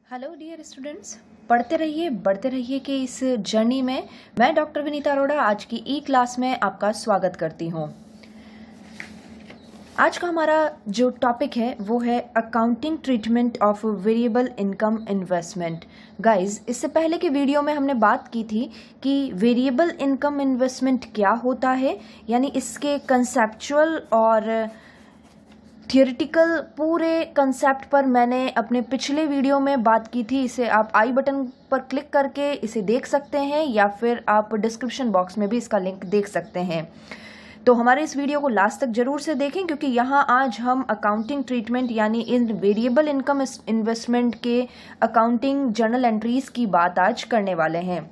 Hello dear students, पढ़ते रहिए बढ़ते रहिए कि इस जर्नी में मैं डॉक्टर विनीता अरोड़ा आज की ई क्लास में आपका स्वागत करती हूँ। आज का हमारा जो टॉपिक है वो है accounting treatment of variable income investment. Guys, इससे पहले की वीडियो में हमने बात की थी कि वेरिएबल इनकम इन्वेस्टमेंट क्या होता है, यानी इसके कंसेप्चुअल और थियोरिटिकल पूरे कंसेप्ट पर मैंने अपने पिछले वीडियो में बात की थी। इसे आप आई बटन पर क्लिक करके इसे देख सकते हैं या फिर आप डिस्क्रिप्शन बॉक्स में भी इसका लिंक देख सकते हैं। तो हमारे इस वीडियो को लास्ट तक जरूर से देखें, क्योंकि यहाँ आज हम अकाउंटिंग ट्रीटमेंट यानी इन वेरिएबल इनकम इन्वेस्टमेंट के अकाउंटिंग जर्नल एंट्रीज की बात आज करने वाले हैं।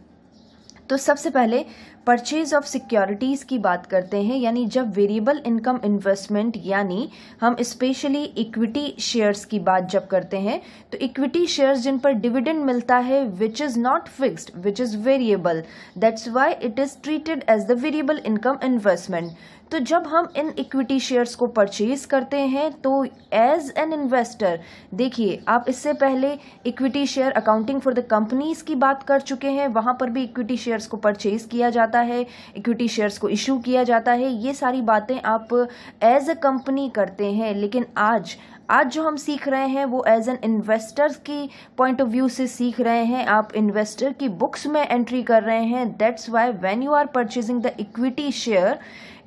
तो सबसे पहले परचेज ऑफ सिक्योरिटीज की बात करते हैं, यानी जब वेरिएबल इनकम इन्वेस्टमेंट यानी हम स्पेशली इक्विटी शेयर्स की बात जब करते हैं, तो इक्विटी शेयर्स जिन पर डिविडेंड मिलता है which is not fixed which is variable, that's why it is treated as the variable income investment. तो जब हम इन इक्विटी शेयर्स को परचेज करते हैं तो एज एन इन्वेस्टर, देखिए आप इससे पहले equity share accounting for the companies की बात कर चुके हैं, वहां पर भी इक्विटी शेयर्स को परचेज किया जाता है, इक्विटी शेयर्स को इशू किया जाता है। ये सारी बातें आप एज अ कंपनी करते हैं, लेकिन आज जो हम सीख रहे हैं वो एज एन इन्वेस्टर की पॉइंट ऑफ व्यू से सीख रहे हैं। आप इन्वेस्टर की बुक्स में एंट्री कर रहे हैं। That's why when you are purchasing the equity share,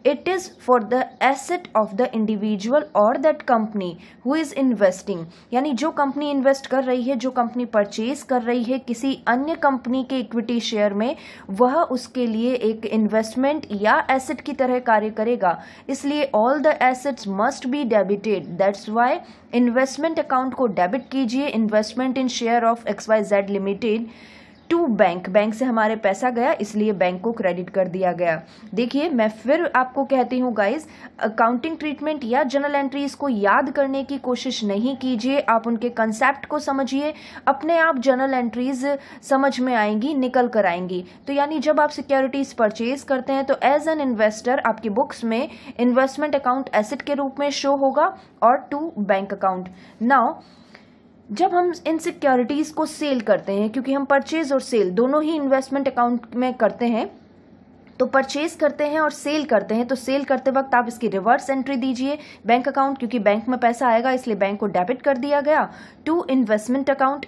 it is for the asset of the individual or that company who is investing, यानी जो कंपनी इन्वेस्ट कर रही है, जो कंपनी परचेज कर रही है किसी अन्य कंपनी के इक्विटी शेयर में, वह उसके लिए एक इन्वेस्टमेंट या एसेट की तरह कार्य करेगा। इसलिए all the assets must be debited. That's why investment account को डेबिट कीजिए, investment in share of XYZ limited to bank से हमारे पैसा गया, इसलिए बैंक को क्रेडिट कर दिया गया। देखिए मैं फिर आपको कहती हूँ गाइस, अकाउंटिंग ट्रीटमेंट या जर्नल एंट्रीज को याद करने की कोशिश नहीं कीजिए, आप उनके कंसेप्ट को समझिए, अपने आप जर्नल एंट्रीज समझ में आएंगी, निकल कर आएंगी। तो यानी जब आप सिक्योरिटीज परचेज करते हैं तो एज एन इन्वेस्टर आपकी बुक्स में इन्वेस्टमेंट अकाउंट एसेट के रूप में शो होगा और टू बैंक अकाउंट। नाउ जब हम इन सिक्योरिटीज को सेल करते हैं, क्योंकि हम परचेज और सेल दोनों ही इन्वेस्टमेंट अकाउंट में करते हैं, तो परचेज करते हैं और सेल करते हैं, तो सेल करते वक्त आप इसकी रिवर्स एंट्री दीजिए बैंक अकाउंट, क्योंकि बैंक में पैसा आएगा इसलिए बैंक को डेबिट कर दिया गया, to investment account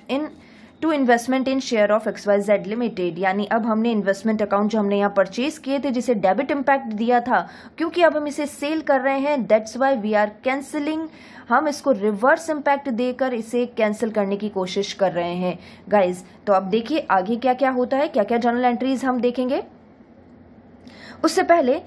to investment in share of XYZ limited. यानी अब हमने इन्वेस्टमेंट अकाउंट जो हमने यहाँ परचेज किए थे, जिसे डेबिट इम्पैक्ट दिया था, क्योंकि अब हम इसे सेल कर रहे हैं, that's why we are cancelling, हम इसको रिवर्स इम्पैक्ट देकर इसे कैंसिल करने की कोशिश कर रहे हैं गाइज। तो अब देखिए आगे क्या क्या होता है, क्या क्या जर्नल एंट्रीज हम देखेंगे। उससे पहले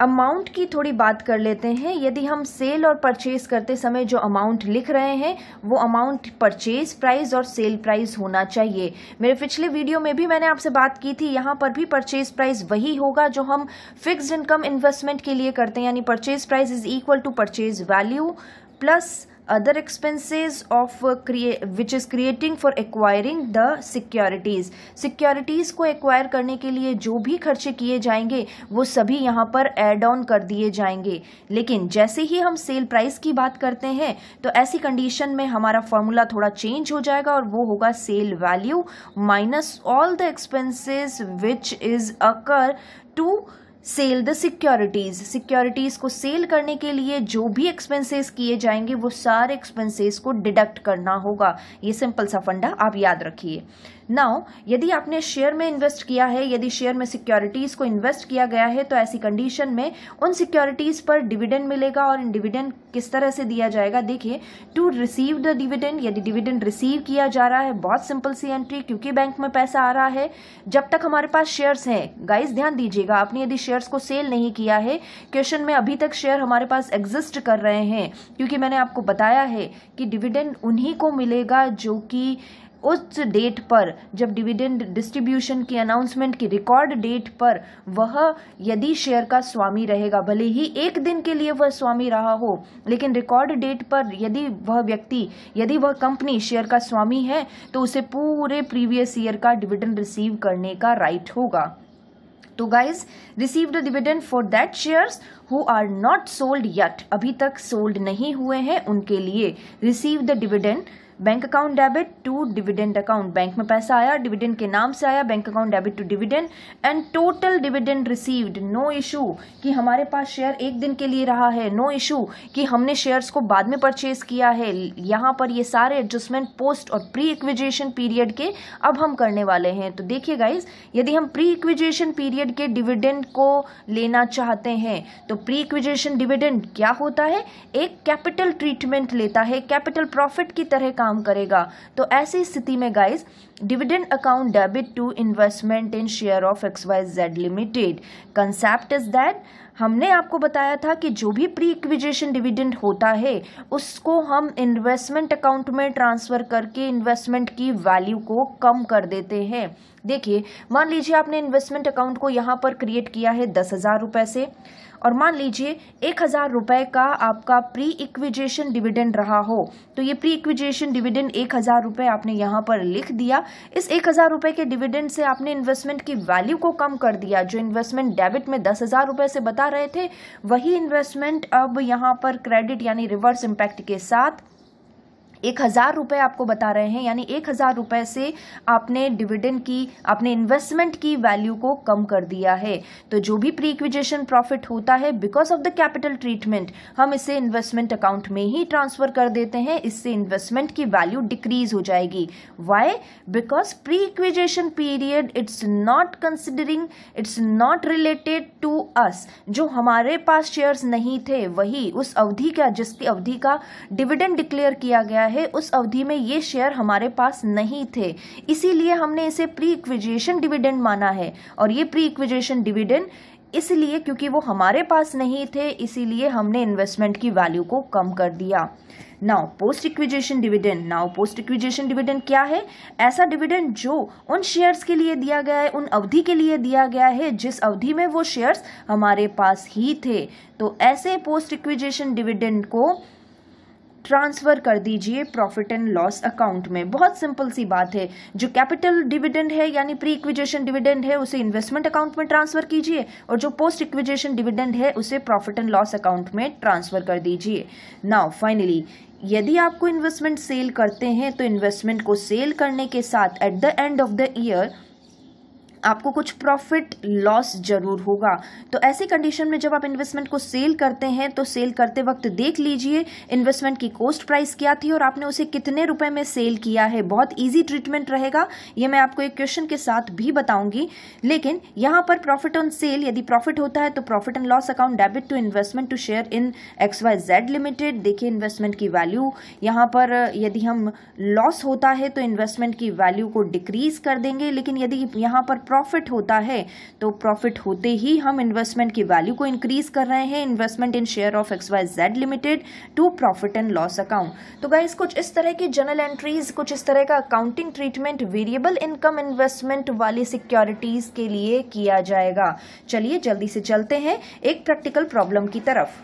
अमाउंट की थोड़ी बात कर लेते हैं। यदि हम सेल और परचेज करते समय जो अमाउंट लिख रहे हैं वो अमाउंट परचेज प्राइस और सेल प्राइस होना चाहिए। मेरे पिछले वीडियो में भी मैंने आपसे बात की थी, यहाँ पर भी परचेज प्राइस वही होगा जो हम फिक्स्ड इनकम इन्वेस्टमेंट के लिए करते हैं, यानी purchase price is equal to purchase value plus other expenses of which is creating for acquiring the securities। Securities को एक्वायर करने के लिए जो भी खर्चे किए जाएंगे वो सभी यहाँ पर एड ऑन कर दिए जाएंगे। लेकिन जैसे ही हम सेल प्राइस की बात करते हैं तो ऐसी कंडीशन में हमारा फॉर्मूला थोड़ा चेंज हो जाएगा और वो होगा sale value minus all the expenses which is occur to sell the securities. Securities को सेल करने के लिए जो भी एक्सपेंसेस किए जाएंगे वो सारे एक्सपेंसेस को डिडक्ट करना होगा। ये सिंपल सा फंडा आप याद रखिए। नाउ यदि आपने शेयर में इन्वेस्ट किया है, यदि शेयर में सिक्योरिटीज को इन्वेस्ट किया गया है, तो ऐसी कंडीशन में उन सिक्योरिटीज पर डिविडेंड मिलेगा। और इन डिविडेंड किस तरह से दिया जाएगा, देखिए टू रिसीव द डिविडेंड, यदि डिविडेंड रिसीव किया जा रहा है, बहुत सिंपल सी एंट्री, क्योंकि बैंक में पैसा आ रहा है। जब तक हमारे पास शेयर्स हैं, गाइस ध्यान दीजिएगा, आपने यदि शेयर्स को सेल नहीं किया है, क्वेश्चन में अभी तक शेयर हमारे पास एग्जिस्ट कर रहे हैं, क्योंकि मैंने आपको बताया है कि डिविडेंड उन्हीं को मिलेगा जो कि उस डेट पर, जब डिविडेंड डिस्ट्रीब्यूशन की अनाउंसमेंट की रिकॉर्ड डेट पर वह यदि शेयर का स्वामी रहेगा, भले ही एक दिन के लिए वह स्वामी रहा हो, लेकिन रिकॉर्ड डेट पर यदि वह व्यक्ति, यदि वह कंपनी शेयर का स्वामी है, तो उसे पूरे प्रीवियस ईयर का डिविडेंड रिसीव करने का राइट होगा। तो guys receive the dividend for that shares who are not sold yet, अभी तक सोल्ड नहीं हुए हैं उनके लिए receive the dividend bank account debit to dividend account, bank में पैसा आया, डिविडेंड के नाम से आया, bank account debit to dividend and total dividend received, no issue कि हमारे पास शेयर एक दिन के लिए रहा है, नो इशू कि हमने शेयर्स को बाद में परचेज किया है। यहाँ पर ये सारे एडजस्टमेंट पोस्ट और प्री इक्विजिशन पीरियड के अब हम करने वाले हैं। तो देखिए गाइज, यदि हम प्री इक्विजिशन पीरियड के डिविडेंड को लेना चाहते हैं तो प्री इक्विजिशन डिविडेंड क्या होता है, एक कैपिटल ट्रीटमेंट लेता है, कैपिटल प्रॉफिट की तरह काम करेगा। तो ऐसी स्थिति में guys dividend account debit to investment in share of XYZ limited, concept is that हमने आपको बताया था कि जो भी प्री इक्विजिशन डिविडेंड होता है उसको हम इन्वेस्टमेंट अकाउंट में ट्रांसफर करके इन्वेस्टमेंट की वैल्यू को कम कर देते हैं। देखिए, मान लीजिए आपने इन्वेस्टमेंट अकाउंट को यहाँ पर क्रिएट किया है 10,000 रुपये से, और मान लीजिए 1,000 रुपये का आपका प्री इक्विजिशन डिविडेंड रहा हो, तो ये प्री इक्विजिशन डिविडेंड 1,000 रुपये आपने यहाँ पर लिख दिया। इस 1,000 रुपये के डिविडेंड से आपने इन्वेस्टमेंट की वैल्यू को कम कर दिया। जो इन्वेस्टमेंट डेबिट में 10,000 रुपये से बता रहे थे, वही इन्वेस्टमेंट अब यहाँ पर क्रेडिट यानी रिवर्स इम्पैक्ट के साथ 1,000 रुपये आपको बता रहे हैं, यानी 1,000 रुपये से आपने डिविडेंड की, आपने इन्वेस्टमेंट की वैल्यू को कम कर दिया है। तो जो भी प्री इक्विजिशन प्रॉफिट होता है because of the capital treatment, हम इसे इन्वेस्टमेंट अकाउंट में ही ट्रांसफर कर देते हैं। इससे इन्वेस्टमेंट की वैल्यू डिक्रीज हो जाएगी। Why? Because pre acquisition period it's not considering, it's not related to us. जो हमारे पास शेयर्स नहीं थे वही उस अवधि का, जिसकी अवधि का डिविडेंड डिक्लेयर किया गया है, उस अवधि में ये शेयर हमारे पास नहीं थे, इसीलिए हमने इसे प्री इक्विजिशन डिविडेंड माना है। और ये प्री इक्विजिशन डिविडेंड इसलिए क्योंकि वो हमारे पास नहीं थे, इसीलिए हमने इन्वेस्टमेंट की वैल्यू को कम कर दिया। Now post acquisition dividend, now post acquisition dividend क्या है? ऐसा डिविडेंड जो उन शेयर्स के लिए दिया गया है, उन अवधि के लिए दिया गया है जिस अवधि में वो शेयर्स हमारे पास ही थे। तो ऐसे पोस्ट इक्विजिशन डिविडेंड को ट्रांसफर कर दीजिए प्रॉफिट एंड लॉस अकाउंट में। बहुत सिंपल सी बात है। जो कैपिटल डिविडेंड है यानी प्री इक्विजिशन डिविडेंड है उसे इन्वेस्टमेंट अकाउंट में ट्रांसफर कीजिए, और जो पोस्ट इक्विजिशन डिविडेंड है उसे प्रॉफिट एंड लॉस अकाउंट में ट्रांसफर कर दीजिए। नाउ फाइनली, यदि आपको इन्वेस्टमेंट सेल करते हैं तो इन्वेस्टमेंट को सेल करने के साथ eight the end of the year आपको कुछ प्रॉफिट लॉस जरूर होगा। तो ऐसी कंडीशन में जब आप इन्वेस्टमेंट को सेल करते हैं तो सेल करते वक्त देख लीजिए इन्वेस्टमेंट की कॉस्ट प्राइस क्या थी और आपने उसे कितने रुपए में सेल किया है। बहुत इजी ट्रीटमेंट रहेगा, ये मैं आपको एक क्वेश्चन के साथ भी बताऊंगी। लेकिन यहाँ पर प्रॉफिट ऑन सेल, यदि प्रॉफिट होता है तो profit and loss account debit to investment to share in XYZ limited. देखिए इन्वेस्टमेंट की वैल्यू यहाँ पर, यदि हम लॉस होता है तो इन्वेस्टमेंट की वैल्यू को डिक्रीज कर देंगे, लेकिन यदि यहाँ पर प्रॉफिट होता है तो प्रॉफिट होते ही हम इन्वेस्टमेंट की वैल्यू को इंक्रीज कर रहे हैं, investment in share of XYZ limited to profit and loss account. तो गाइस कुछ इस तरह की जर्नल एंट्रीज, कुछ इस तरह का accounting treatment variable income investment वाली सिक्योरिटीज के लिए किया जाएगा। चलिए जल्दी से चलते हैं एक प्रैक्टिकल प्रॉब्लम की तरफ।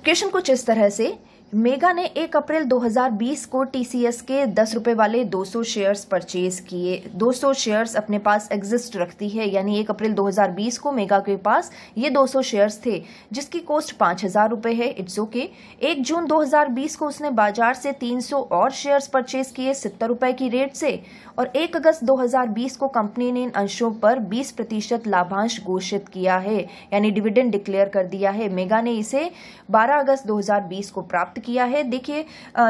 क्वेश्चन कुछ इस तरह से, मेगा ने 1 अप्रैल 2020 को TCS के 10 रुपए वाले 200 शेयर्स परचेज किए। 200 शेयर्स अपने पास एग्जिस्ट रखती है, यानी 1 अप्रैल 2020 को मेगा के पास ये 200 शेयर्स थे जिसकी कॉस्ट 5,000 रुपए है। It's okay. 1 जून 2020 को उसने बाजार से 300 और शेयर्स परचेज किए 70 रुपए की रेट से, और 1 अगस्त 2020 को कंपनी ने इन अंशों पर 20% लाभांश घोषित किया है, यानी डिविडेंड डिक्लेयर कर दिया है। मेगा ने इसे 12 अगस्त 2020 को प्राप्त किया है। देखिए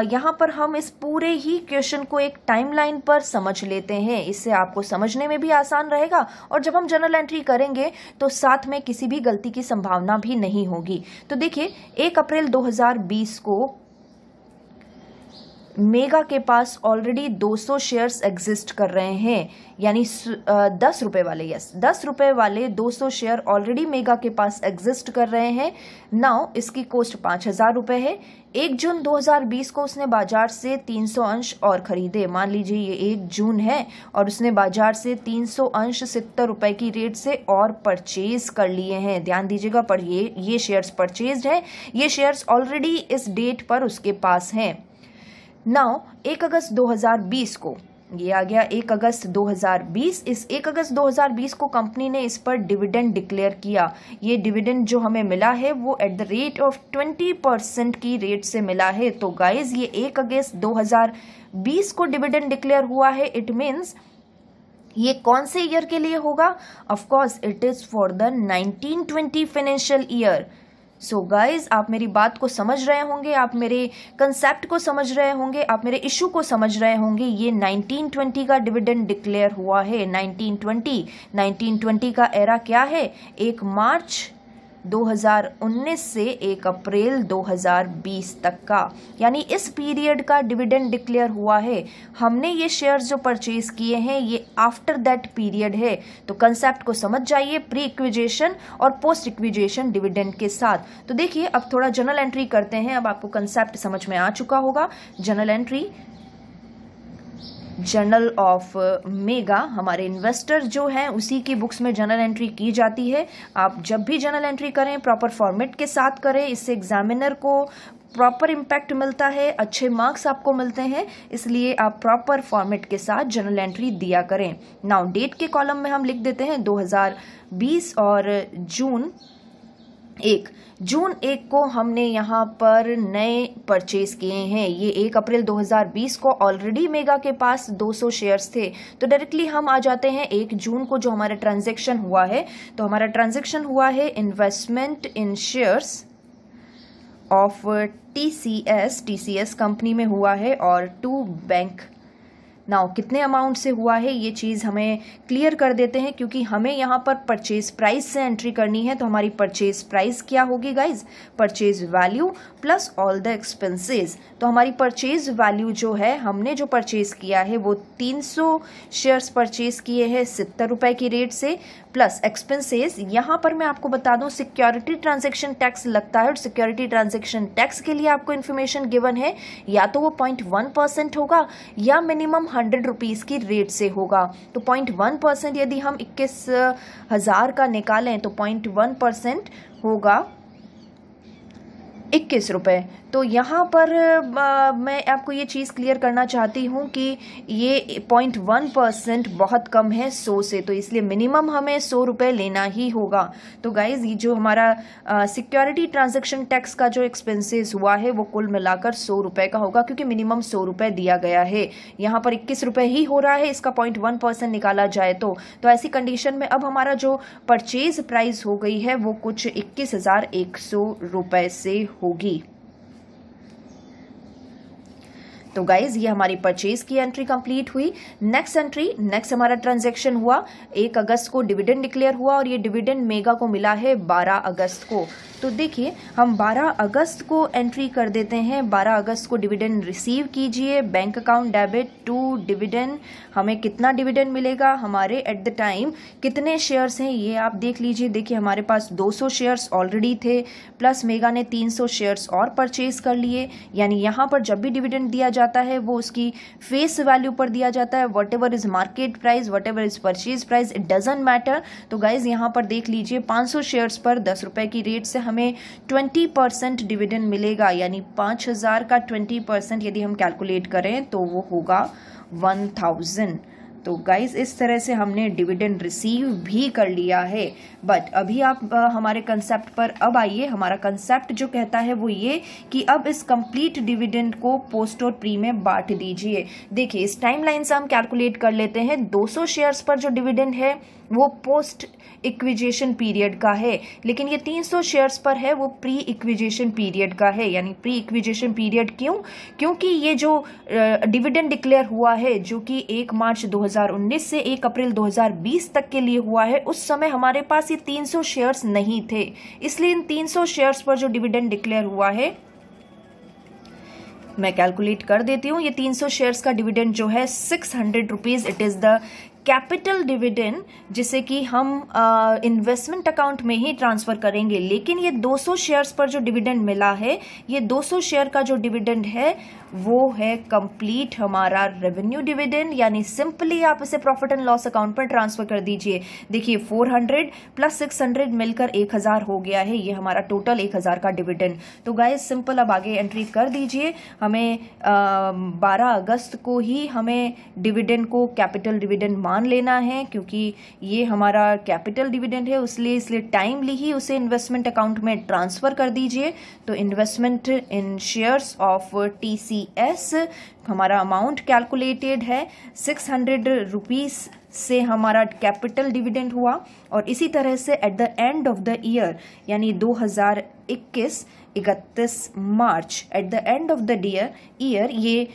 यहाँ पर हम इस पूरे ही क्वेश्चन को एक टाइमलाइन पर समझ लेते हैं, इससे आपको समझने में भी आसान रहेगा और जब हम जर्नल एंट्री करेंगे तो साथ में किसी भी गलती की संभावना भी नहीं होगी। तो देखिए 1 अप्रैल 2020 को मेगा के पास ऑलरेडी 200 शेयर्स एग्जिस्ट कर रहे हैं, यानी 10 रुपए वाले, 10 रुपए वाले 200 शेयर ऑलरेडी मेगा के पास एग्जिस्ट कर रहे हैं। नाउ इसकी कॉस्ट 5,000 रुपए है। 1 जून 2020 को उसने बाजार से 300 अंश और खरीदे। मान लीजिए ये 1 जून है और उसने बाजार से 300 अंश 70 रुपए की रेट से और परचेज कर लिए हैं। ध्यान दीजिएगा, पर ये शेयर्स परचेज्ड हैं, ये शेयर्स ऑलरेडी इस डेट पर उसके पास हैं। नाउ 1 अगस्त 2020 को ये आ गया 1 अगस्त 2020। इस 1 अगस्त 2020 को कंपनी ने इस पर डिविडेंड डिक्लेयर किया। ये डिविडेंड जो हमें मिला है वो एट द रेट ऑफ 20% की रेट से मिला है। तो गाइज ये 1 अगस्त 2020 को डिविडेंड डिक्लेयर हुआ है। इट मीन्स ये कौन से ईयर के लिए होगा? Of course it is for the 1920 financial year. So guys आप मेरी बात को समझ रहे होंगे, आप मेरे कंसेप्ट को समझ रहे होंगे, आप मेरे इशू को समझ रहे होंगे। ये 1920 का डिविडेंड डिक्लेयर हुआ है। 1920 का एरा क्या है? 1 मार्च 2019 से 1 अप्रैल 2020 तक का, यानी इस पीरियड का डिविडेंड डिक्लेयर हुआ है। हमने ये शेयर्स जो परचेज किए हैं ये आफ्टर दैट पीरियड है। तो कंसेप्ट को समझ जाइए, प्री इक्विजिशन और पोस्ट इक्विजिशन डिविडेंड के साथ। तो देखिए अब थोड़ा जर्नल एंट्री करते हैं। अब आपको कंसेप्ट समझ में आ चुका होगा। Journal entry, journal of mega, हमारे इन्वेस्टर जो हैं उसी की बुक्स में जर्नल एंट्री की जाती है। आप जब भी जर्नल एंट्री करें प्रॉपर फॉर्मेट के साथ करें, इससे एग्जामिनर को प्रॉपर इम्पैक्ट मिलता है, अच्छे मार्क्स आपको मिलते हैं। इसलिए आप प्रॉपर फॉर्मेट के साथ जर्नल एंट्री दिया करें। नाउ डेट के कॉलम में हम लिख देते हैं 2020 और जून 1 को हमने यहाँ पर नए परचेज किए हैं। ये 1 अप्रैल 2020 को ऑलरेडी मेगा के पास 200 शेयर्स थे। तो डायरेक्टली हम आ जाते हैं 1 जून को जो हमारा ट्रांजैक्शन हुआ है। तो हमारा ट्रांजैक्शन हुआ है investment in shares of TCS company में हुआ है और टू बैंक। नाउ कितने अमाउंट से हुआ है ये चीज़ हमें क्लियर कर देते हैं, क्योंकि हमें यहाँ पर परचेज प्राइस से एंट्री करनी है। तो हमारी परचेज प्राइस क्या होगी guys? Purchase value plus all the expenses. तो हमारी परचेज वैल्यू जो है, हमने जो परचेज किया है वो 300 शेयर्स परचेज किए हैं 70 रुपए की रेट से, प्लस एक्सपेंसेस। यहाँ पर मैं आपको बता दूं सिक्योरिटी ट्रांजेक्शन टैक्स लगता है और सिक्योरिटी ट्रांजेक्शन टैक्स के लिए आपको इन्फॉर्मेशन गिवन है, या तो वो 0.1% होगा या मिनिमम 100 रुपीज़ की रेट से होगा। तो 0.1% यदि हम 21,000 का निकालें तो 0.1% होगा 21 रुपये। तो यहाँ पर मैं आपको ये चीज़ क्लियर करना चाहती हूँ कि ये 0.1% बहुत कम है 100 से, तो इसलिए मिनिमम हमें 100 रुपये लेना ही होगा। तो गाइज़ ये जो हमारा सिक्योरिटी ट्रांजैक्शन टैक्स का जो एक्सपेंसेस हुआ है वो कुल मिलाकर 100 रुपये का होगा, क्योंकि मिनिमम 100 रुपये दिया गया है। यहाँ पर 21 रुपये ही हो रहा है, इसका 0.1% निकाला जाए तो ऐसी कंडीशन में अब हमारा जो परचेज प्राइस हो गई है वो कुछ 21,100 रुपये से होगी। तो गाइज ये हमारी परचेज की एंट्री कंप्लीट हुई। नेक्स्ट हमारा ट्रांजैक्शन हुआ 1 अगस्त को डिविडेंड डिक्लेयर हुआ और ये डिविडेंड मेगा को मिला है 12 अगस्त को। तो देखिए हम 12 अगस्त को एंट्री कर देते हैं। 12 अगस्त को डिविडेंड रिसीव कीजिए, bank account debit to dividend. हमें कितना डिविडेंड मिलेगा, हमारे एट द टाइम कितने शेयर्स हैं ये आप देख लीजिए। देखिए हमारे पास 200 शेयर्स ऑलरेडी थे, प्लस मेगा ने 300 शेयर्स और परचेज कर लिए। यानी यहाँ पर जब भी डिविडेंड दिया जाता है वो उसकी फेस वैल्यू पर दिया जाता है। What ever is market price, what ever is purchase price, it doesn't matter. तो गाइज यहाँ पर देख लीजिए 500 शेयर्स पर 10 रुपए की रेट से हमें 20% डिविडेंड मिलेगा। यानी 5,000 का 20% यदि हम कैलकुलेट करें तो वो होगा 1,000। तो गाइज इस तरह से हमने डिविडेंड रिसीव भी कर लिया है। बट अभी आप हमारे कंसेप्ट पर अब आइए। हमारा कंसेप्ट जो कहता है वो ये कि अब इस कंप्लीट डिविडेंड को पोस्ट और प्री में बांट दीजिए। देखिए इस टाइमलाइन से हम कैलकुलेट कर लेते हैं। 200 शेयर्स पर जो डिविडेंड है वो पोस्ट इक्विजिशन पीरियड का है, लेकिन ये 300 शेयर्स पर है वो प्री इक्विजिशन पीरियड का है। यानी प्री इक्विजिशन पीरियड क्यों? क्योंकि ये जो डिविडेंड डिक्लेयर हुआ है जो कि 1 मार्च 2019 से 1 अप्रैल 2020 तक के लिए हुआ है, उस समय हमारे पास ये 300 शेयर्स नहीं थे। इसलिए इन 300 शेयर्स पर जो डिविडेंड डिक्लेयर हुआ है मैं कैलकुलेट कर देती हूँ। ये 300 शेयर्स का डिविडेंड जो है 600 rupees, it is the capital dividend जिसे कि हम इन्वेस्टमेंट अकाउंट में ही ट्रांसफ़र करेंगे, लेकिन ये 200 शेयर्स पर जो डिविडेंड मिला है, ये 200 शेयर का जो डिविडेंड है वो है कंप्लीट हमारा रेवेन्यू डिविडेंड, यानी सिंपली आप इसे प्रॉफिट एंड लॉस अकाउंट पर ट्रांसफ़र कर दीजिए। देखिए 400 प्लस 600 मिलकर 1000 हो गया है, ये हमारा टोटल 1000 का डिविडेंड। तो गाइस सिंपल अब आगे एंट्री कर दीजिए। हमें 12 अगस्त को ही हमें डिविडेंड को कैपिटल डिविडेंड मान लेना है, क्योंकि ये हमारा कैपिटल डिविडेंड है, इसलिए टाइमली ही उसे इन्वेस्टमेंट अकाउंट में ट्रांसफ़र कर दीजिए। तो investment in shares of TCS हमारा अमाउंट कैलकुलेटेड है 600 रुपीज़ से हमारा कैपिटल डिविडेंड हुआ। और इसी तरह से at the end of the year यानी 2021 31 मार्च at the end of the year ये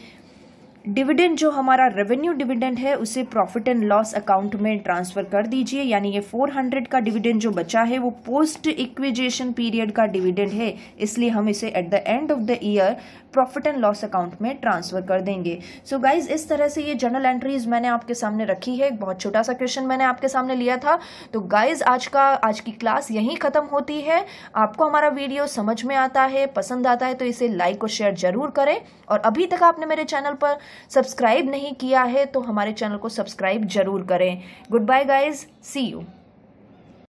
डिविडेंड जो हमारा रेवेन्यू डिविडेंड है उसे प्रॉफिट एंड लॉस अकाउंट में ट्रांसफ़र कर दीजिए। यानी ये 400 का डिविडेंड जो बचा है वो पोस्ट इक्विजेशन पीरियड का डिविडेंड है, इसलिए हम इसे eight the end of the year profit and loss account में ट्रांसफ़र कर देंगे। सो गाइज इस तरह से ये जर्नल एंट्रीज मैंने आपके सामने रखी है। एक बहुत छोटा सा क्वेश्चन मैंने आपके सामने लिया था। तो गाइज आज की क्लास यहीं ख़त्म होती है। आपको हमारा वीडियो समझ में आता है, पसंद आता है तो इसे लाइक और शेयर जरूर करें। और अभी तक आपने मेरे चैनल पर सब्सक्राइब नहीं किया है तो हमारे चैनल को सब्सक्राइब जरूर करें। Good bye guys, see you.